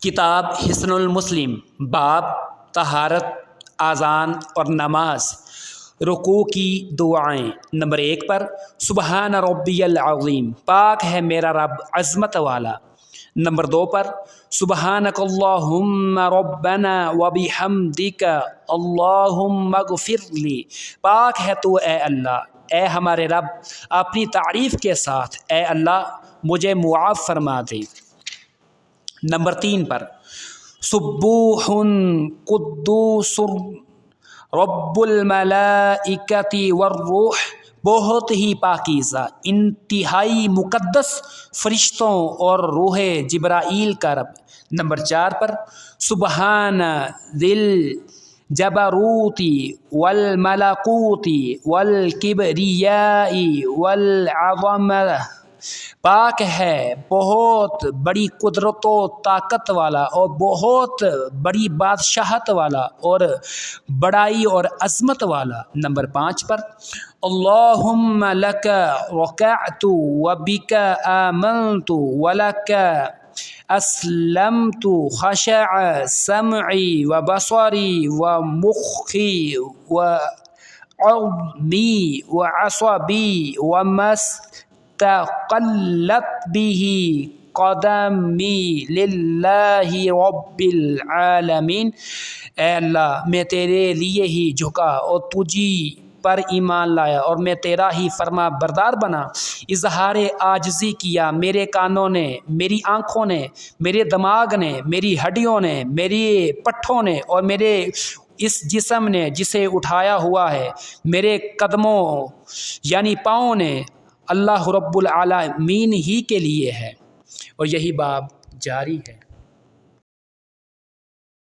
کتاب حصن المسلم، باب طہارت، اذان اور نماز، رکوع کی دعائیں۔ نمبر 1 پر سبحان ربی العظیم، پاک ہے میرا رب عظمت والا۔ نمبر 2 پر سبحانک اللہم ربنا وبحمدک اللہم اغفر لی، پاک ہے تو اے اللہ، اے ہمارے رب اپنی تعریف کے ساتھ اے اللہ مجھے معاف فرما دے۔ نمبر 3 پر سبوح قدوس رب الملائکۃ والروح، بہت ہی پاکیزہ، انتہائی مقدس فرشتوں اور روح جبرائیل کا رب۔ نمبر 4 پر سبحان ذی الجبروت والملکوت والکبریاء والعظمۃ، پاک ہے بہت بڑی قدرت و طاقت والا اور بہت بڑی بادشاہت والا اور بڑائی اور عظمت والا۔ نمبر 5 پر اللہم لک رکعت وبک آمنت ولک اسلمت، خشع سمعی وبصری ومخی وعظمی وعصبی ومستقلت به قدمی للہ رب العالمین، اے اللہ میں تیرے لیے ہی جھکا اور تجھی پر ایمان لایا اور میں تیرا ہی فرما بردار بنا۔ اظہار عاجزی کیا میرے کانوں نے، میری آنکھوں نے، میرے دماغ نے، میری ہڈیوں نے، میری پٹھوں نے اور میرے اس جسم نے جسے اٹھایا ہوا ہے، میرے قدموں یعنی پاؤں نے، اللہ رب العالمین ہی کے لیے ہے۔ اور یہی باب جاری ہے۔